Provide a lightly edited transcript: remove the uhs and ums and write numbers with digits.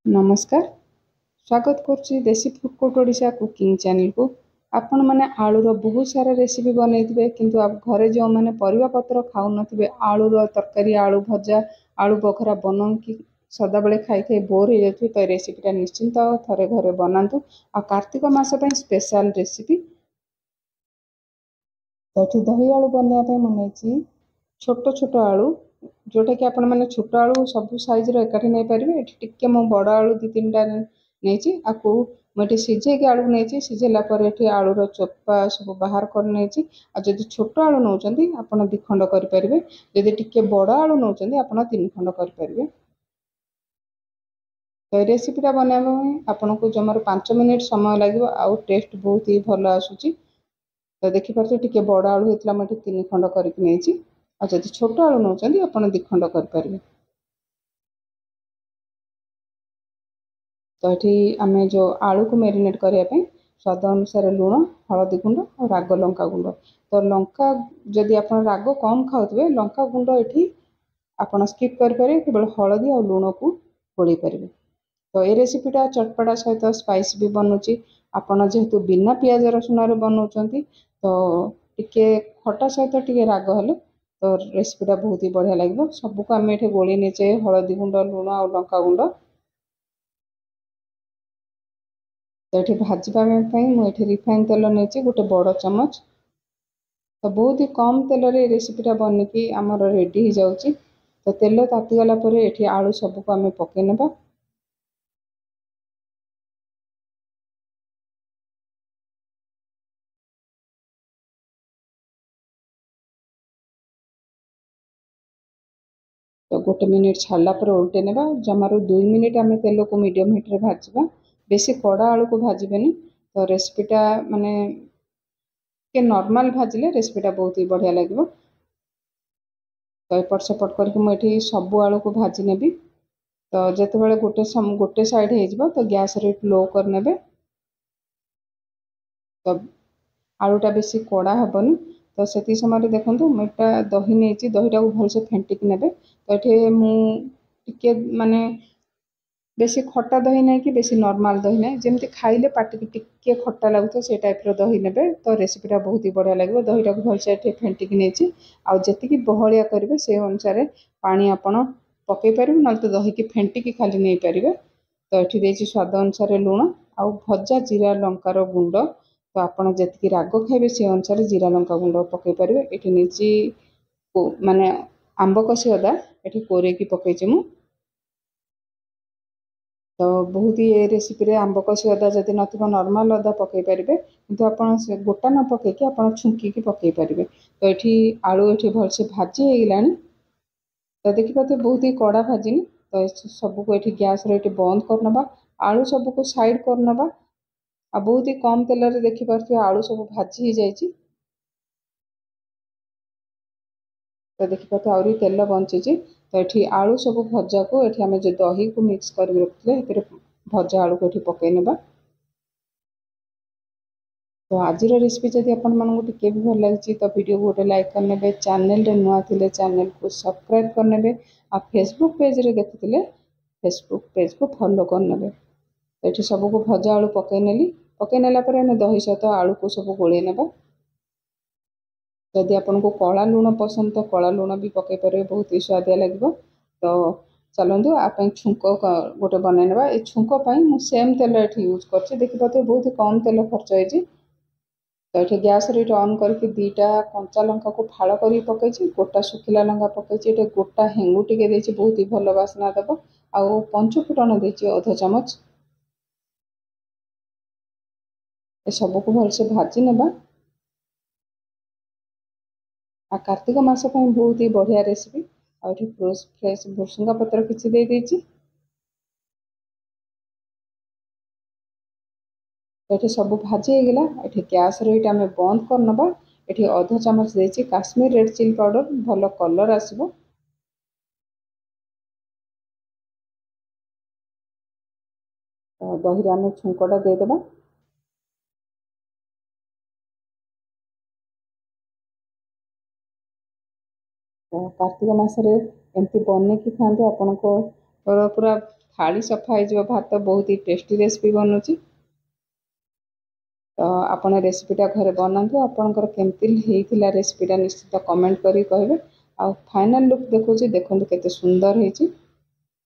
नमस्कार। स्वागत करुच्ची देसी food court Odisha cooking channel को। आपण मैंने आलूर बहुत सारा रेसिपी बनई किंतु घरे जो मैंने परिवा पत्र खाऊ नथिबे आलूर तरकारी आलू भजा आलू बखरा बन कि सदा बेले खाई खाई बोर हो जाते तो रेसिपीटा निश्चिंत थरे घरे बनातु। आ कार्तिक मास स्पेशल रेसिपी तो ये दही आलू बनवाई मुझे छोट छोट आलू जोटा कि आपण मैंने छोट आलू सब साइज एकाठी नहीं पारे। टिके मो बड़ आलू 2-3टा नहीं आपको मुझे सीझे आलू नहीं सीझेला आलूर चोपा सब बाहर कर नहीं। जदि छोट आलू नौ आप 2 खंड करेंगे, जदि टिके बड़ आलू नौ आप 3 खंड करेंगे। तो रेसिपीटा बनवा आपन को जमार 5 मिनिट समय लगे आउ टेस्ट बहुत ही भल आसूची। तो देखिपारे टिके बड़ आलू होता मुझे 3 खंड करके नहीं। जदि छोट आलू नौ आप 2 खंड करेंगे। तो ये आम जो आलू को मेरिनेट करने स्वाद अनुसार लुण हलदी गुंड और राग लंका गुंड। तो लंका जदि आप राग कम खाऊे लंका गुंड ये आपड़ स्किप करेंगे, केवल हलदी और लुण को गोल पारे। तो ये रेसिपीटा चटपटा सहित स्पाइस भी बनूची। आपड़ जेहेतु बिना पियाज रसुण बनाऊँच तो टिके खटा सहित टिके राग हेले तो रेसिपीटा बहुत ही बढ़िया लगे। सबको आम ये गोली नेचे हलदी गुंड लुण और लंका गुंड। तो ये भाजवाई मुझे रिफाइन तेल नहीं गोटे बड़ चमच। तो बहुत ही कम तेल रेसिपीटा बनिकी आमर रेडी हो जाऊँगी। तो तेल तातीगला ये आलू सबको आम पकई ना। तो 1 मिनिट छाड़ला उल्टे ना जमार 2 मिनिट आम तेल को मीडियम हिट रे भाजवा। बेसी कड़ा आलू को भाजबेनी। तो रेसिपीटा माने के नॉर्मल भाजिले रेसिपीटा बहुत ही बढ़िया लगे। तो एपट सेपट करके मुझे सब आलू को भाजी नेबी। तो जिते गोटे साइड हो तो गैस रेट लो करने। तो आलूटा बेसी कड़ा हेनी। तो से समय देखूँ मुझे दही नहीं दहीटा को भलसे फेंटिक ने। तो ये मुझे माने बेसी खट्टा दही नहीं कि बेसी नॉर्मल दही नहीं जमी खाइले पार्टी टिके खट्टा लगुता से टाइप्र दही ने। तो रेसिपीटा बहुत ही बढ़िया लगे। दहीटा को भलसे फेंटिक नहीं आती बहलिया करेंगे से अनुसार पानी आपड़ पकई पारे ना तो दही की फेंटिकी खाली नहीं पारे। तो ये स्वाद अनुसार लुण आउ भजा जीरा लंकार गुंड। तो आपड़ जी राग खाइबे से अनुसार जीरा लंका गुंड पकई पारे। ये नहीं माने आंब कषि अदा ये कोरेकी पकईचे मु। तो बहुत ही रेसिपी आंब कषि अदा जब नॉर्मल अदा पकई पारे किंतु आप गोटा न पकईकि आप छुंकी पकई पारे। तो ये आलू ये भलसे भाजी होगा। तो देखिए बहुत ही कड़ा भाजिनी। तो सबको ये गैस ये बंद करना आलू सबको साइड करना। आ बहुत ही कम तेल देखिपे आलू सब भाजी हो जाए। तो देखिए आहरी तेल बंची। तो ये आलू सब भजा को ये आम जो दही को मिक्स कर रखते भजा आलू को ये पकई ना। तो आज रेसिपी जब आपको भी भल लगी तो वीडियो को गोटे लाइक करने। चैनल रे नुआ थिले चैनल को सब्सक्राइब करने। आ फेसबुक पेज रे देखुले फेसबुक पेज को फॉलो करने। तो ये सबको भजा आलू पकई नेली। पकई नेला आम दही सहित आलू को सब गोल ना। जदि आपको कला लुण पसंद तो कला लुण भी पकई पारे बहुत ही स्वादिया लगे। तो चलतु आप छुंक गोटे बनईना। ये छुंक सेम तेल ये यूज कर देखिए बहुत ही कम तेल खर्च हो। तो ये गैस रेट ऑन करके 2टा कंचा लंका को फाड़ कर पकई गोटा सुखिला लंका पकई गोटा हेंगु टे बहुत ही भल बास्ना दब आउ पंचफुटन देती अध चामच। ये सबको भलसे भाजी नेबा। आ कार्तिक मास बहुत ही बढ़िया रेसिपी। आ फ्रेश भुसुंगा पत्र किसी दे देती। ये सब भाजी होगा। ये गैस रेट आम बंद करना। ये अध चामच देती काश्मीर रेड चिली पाउडर भल कलर आसो। दही आम छुंकटा देदेबा। कार्तिक मासरे एमती बनईकी खातु आपंकर पूरा थाली सफा हो भात बहुत ही टेस्टी रेसिपी बनूची। तो आपण रेसिपीटा घरे बनातु आपणकर केमती होइथिला रेसिपीटा निश्चित कमेंट करी कहबे। आ फाइनल लुक देखुची देखंतु केते सुंदर होईची।